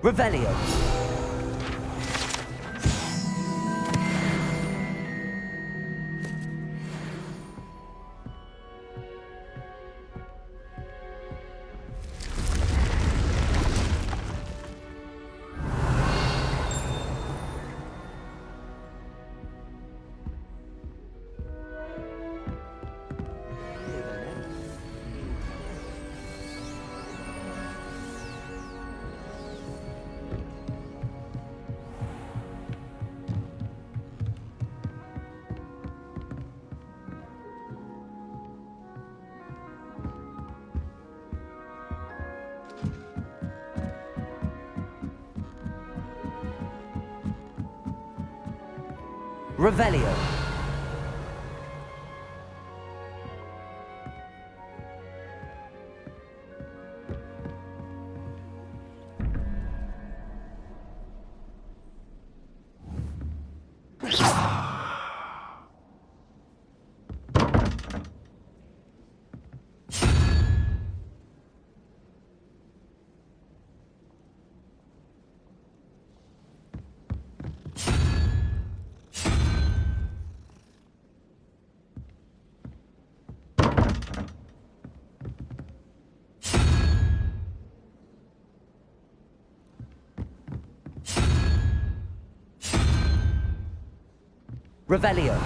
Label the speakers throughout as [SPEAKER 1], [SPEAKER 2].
[SPEAKER 1] Revelio. Revelio. Revelio.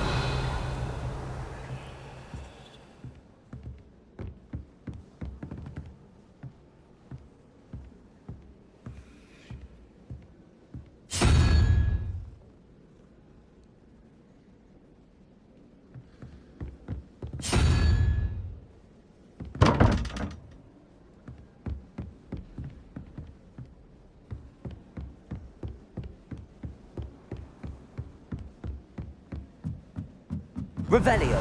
[SPEAKER 1] Revelio.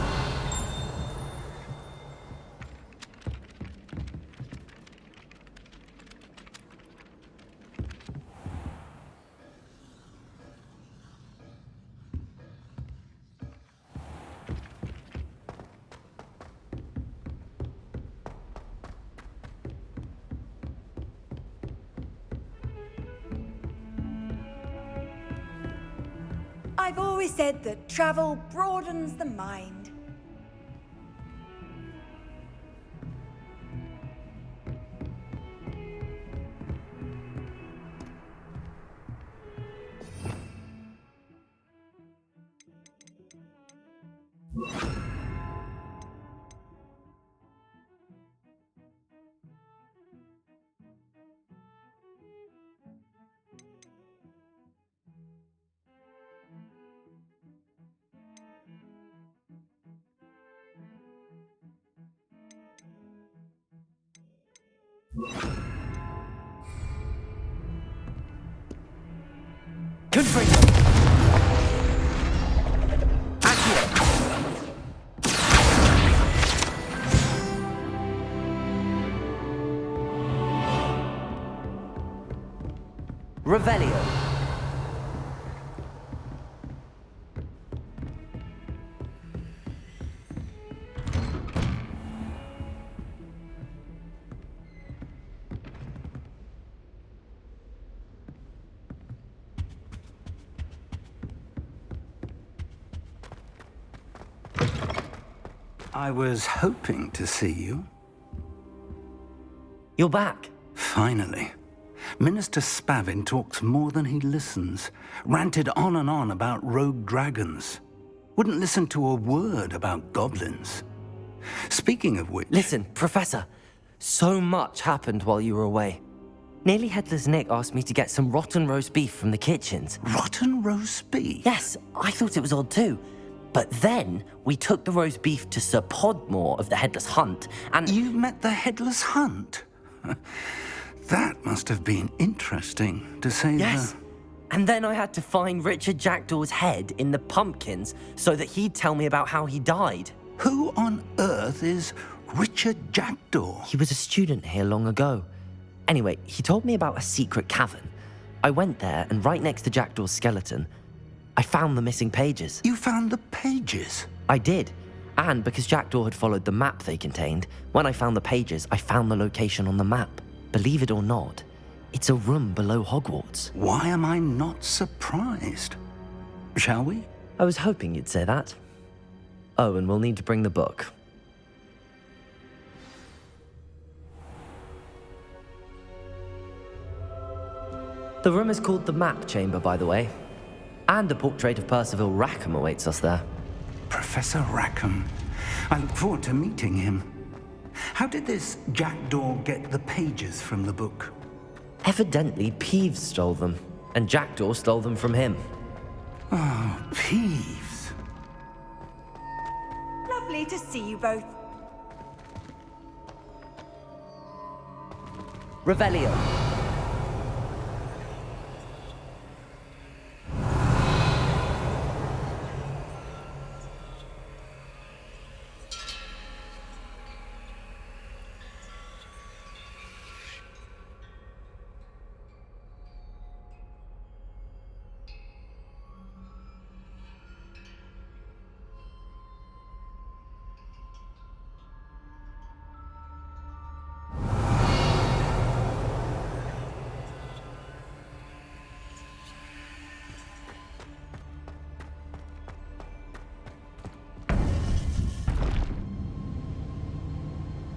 [SPEAKER 2] I've always said that travel broadens the mind.
[SPEAKER 1] Confringo. Accio. Revelio.
[SPEAKER 3] I was hoping to see you.
[SPEAKER 1] You're back.
[SPEAKER 3] Finally. Minister Spavin talks more than he listens. Ranted on and on about rogue dragons. Wouldn't listen to a word about goblins. Speaking of which...
[SPEAKER 1] Listen, Professor. So much happened while you were away. Nearly Headless Nick asked me to get some rotten roast beef from the kitchens.
[SPEAKER 3] Rotten roast beef?
[SPEAKER 1] Yes, I thought it was odd too. But then we took the roast beef to Sir Podmore of the Headless Hunt, and...
[SPEAKER 3] You met the Headless Hunt? That must have been interesting, to say
[SPEAKER 1] Yes. And then I had to find Richard Jackdaw's head in the pumpkins so that he'd tell me about how he died.
[SPEAKER 3] Who on earth is Richard Jackdaw?
[SPEAKER 1] He was a student here long ago. Anyway, he told me about a secret cavern. I went there, and right next to Jackdaw's skeleton, I found the missing pages.
[SPEAKER 3] You found the pages?
[SPEAKER 1] I did. And because Jackdaw had followed the map they contained, when I found the pages, I found the location on the map. Believe it or not, It's a room below Hogwarts.
[SPEAKER 3] Why am I not surprised? Shall we?
[SPEAKER 1] I was hoping you'd say that. Oh, and we'll need to bring the book. The room is called the Map Chamber, by the way. And a portrait of Percival Rackham awaits us there.
[SPEAKER 3] Professor Rackham. I look forward to meeting him. How did this jackdaw get the pages from the book?
[SPEAKER 1] Evidently, Peeves stole them, and Jackdaw stole them from him.
[SPEAKER 3] Oh, Peeves.
[SPEAKER 2] Lovely to see you both.
[SPEAKER 1] Revelio.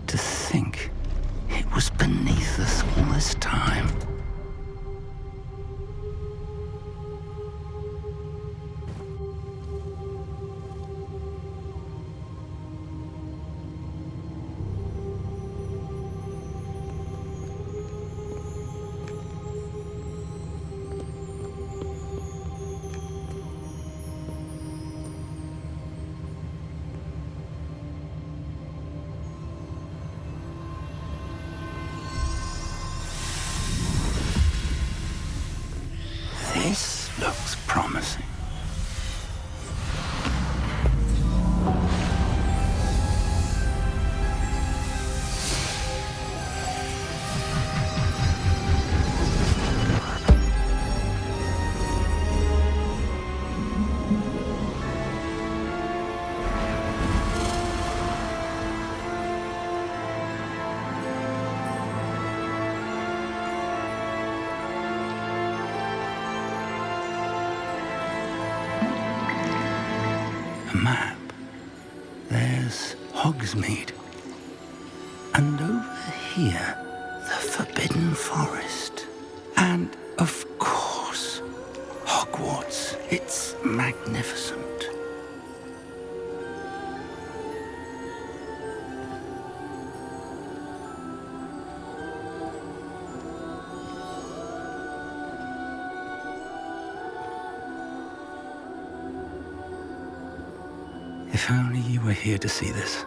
[SPEAKER 3] To think it was beneath us all this time. This looks promising. A map. There's Hogsmeade. And over here, the Forbidden Forest. And, of course, Hogwarts. It's magnificent. If only you were here to see this.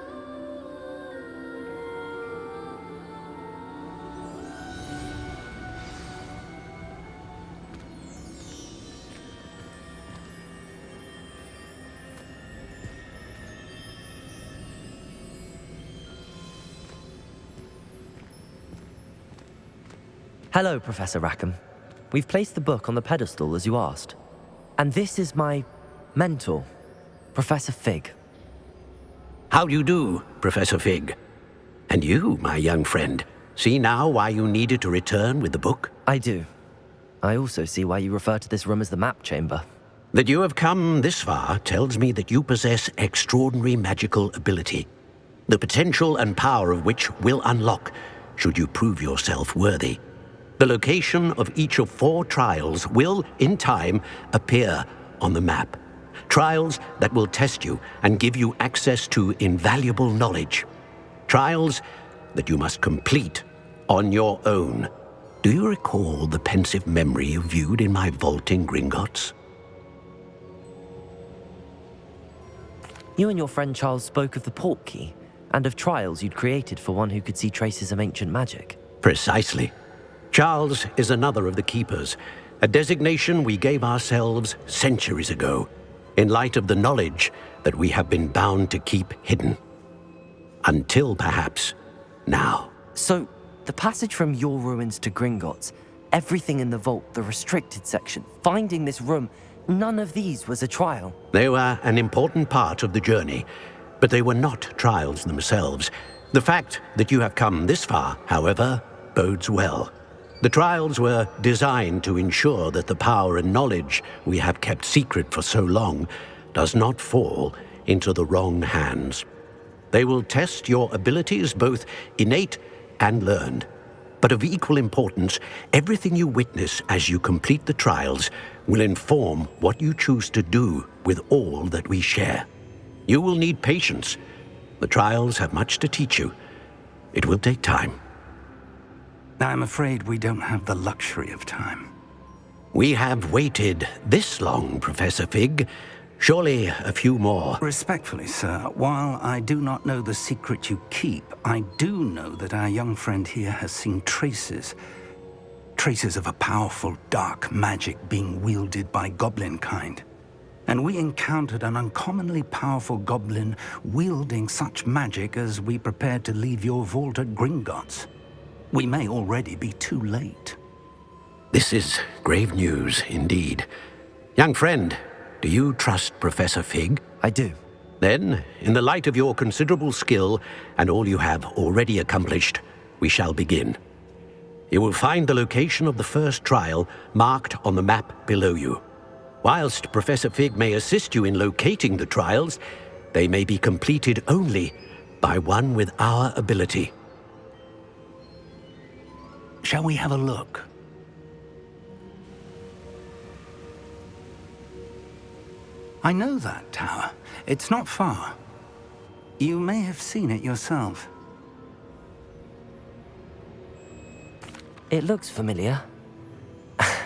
[SPEAKER 1] Hello, Professor Rackham. We've placed the book on the pedestal as you asked. And this is my mentor, Professor Fig.
[SPEAKER 4] How do you do, Professor Fig? And you, my young friend, see now why you needed to return with the book?
[SPEAKER 1] I do. I also see why you refer to this room as the Map Chamber.
[SPEAKER 4] That you have come this far tells me that you possess extraordinary magical ability, the potential and power of which will unlock should you prove yourself worthy. The location of each of 4 trials will, in time, appear on the map. Trials that will test you and give you access to invaluable knowledge. Trials that you must complete on your own. Do you recall the pensive memory you viewed in my vault in Gringotts?
[SPEAKER 1] You and your friend Charles spoke of the Portkey and of trials you'd created for one who could see traces of ancient magic.
[SPEAKER 4] Precisely. Charles is another of the Keepers, a designation we gave ourselves centuries ago, in light of the knowledge that we have been bound to keep hidden. Until, perhaps, now.
[SPEAKER 1] So, the passage from your ruins to Gringotts, everything in the vault, the restricted section, finding this room, none of these was a trial.
[SPEAKER 4] They were an important part of the journey, but they were not trials themselves. The fact that you have come this far, however, bodes well. The trials were designed to ensure that the power and knowledge we have kept secret for so long does not fall into the wrong hands. They will test your abilities, both innate and learned. But of equal importance, everything you witness as you complete the trials will inform what you choose to do with all that we share. You will need patience. The trials have much to teach you. It will take time.
[SPEAKER 3] I'm afraid we don't have the luxury of time.
[SPEAKER 4] We have waited this long, Professor Fig. Surely a few more.
[SPEAKER 3] Respectfully, sir, while I do not know the secret you keep, I do know that our young friend here has seen traces of a powerful dark magic being wielded by goblin kind. And we encountered an uncommonly powerful goblin wielding such magic as we prepared to leave your vault at Gringotts. We may already be too late.
[SPEAKER 4] This is grave news indeed. Young friend, do you trust Professor Fig?
[SPEAKER 1] I do.
[SPEAKER 4] Then, in the light of your considerable skill and all you have already accomplished, we shall begin. You will find the location of the first trial marked on the map below you. Whilst Professor Fig may assist you in locating the trials, they may be completed only by one with our ability.
[SPEAKER 3] Shall we have a look? I know that tower. It's not far. You may have seen it yourself.
[SPEAKER 1] It looks familiar.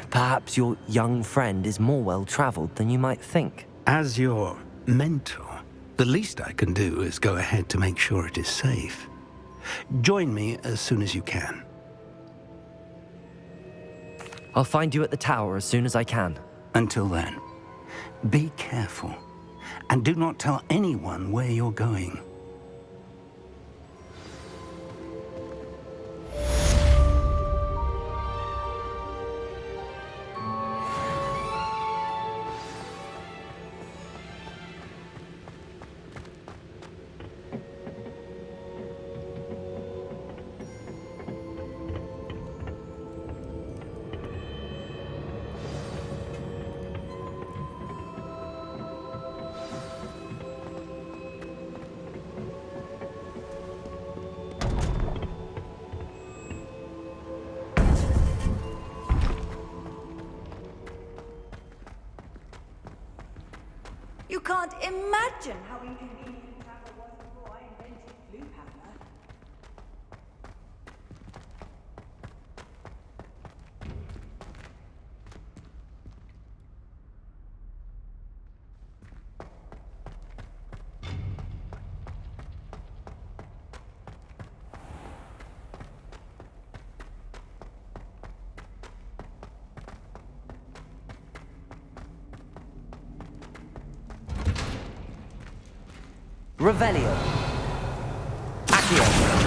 [SPEAKER 1] Perhaps your young friend is more well-traveled than you might think.
[SPEAKER 3] As your mentor, the least I can do is go ahead to make sure it is safe. Join me as soon as you can.
[SPEAKER 1] I'll find you at the tower as soon as I can.
[SPEAKER 3] Until then, be careful, and do not tell anyone where you're going.
[SPEAKER 2] You can't imagine how inconvenient travel was before I invented blue powder.
[SPEAKER 1] Revelio. Accio.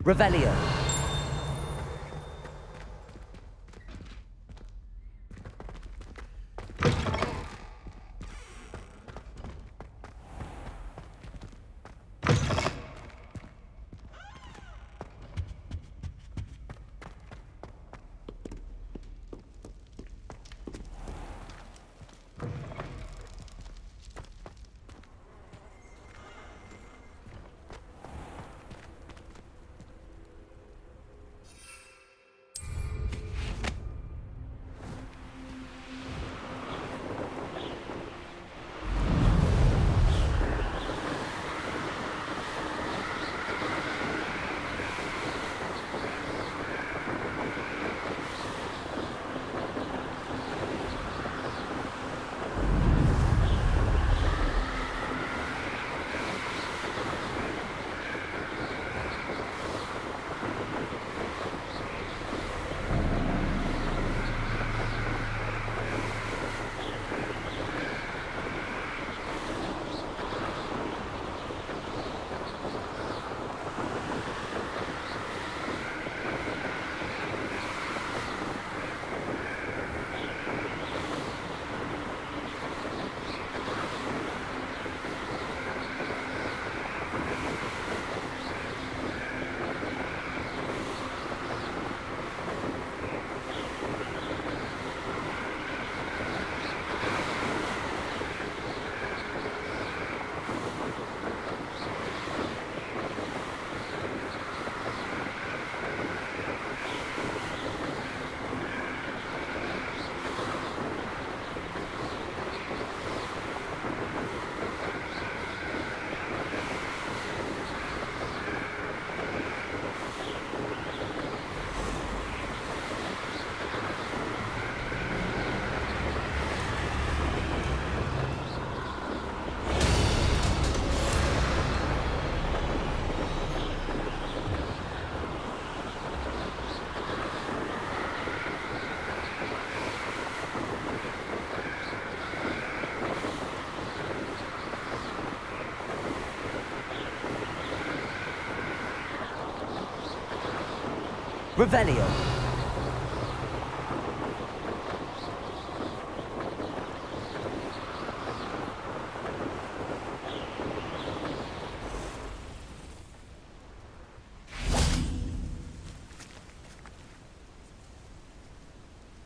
[SPEAKER 1] Revelio. Revelio.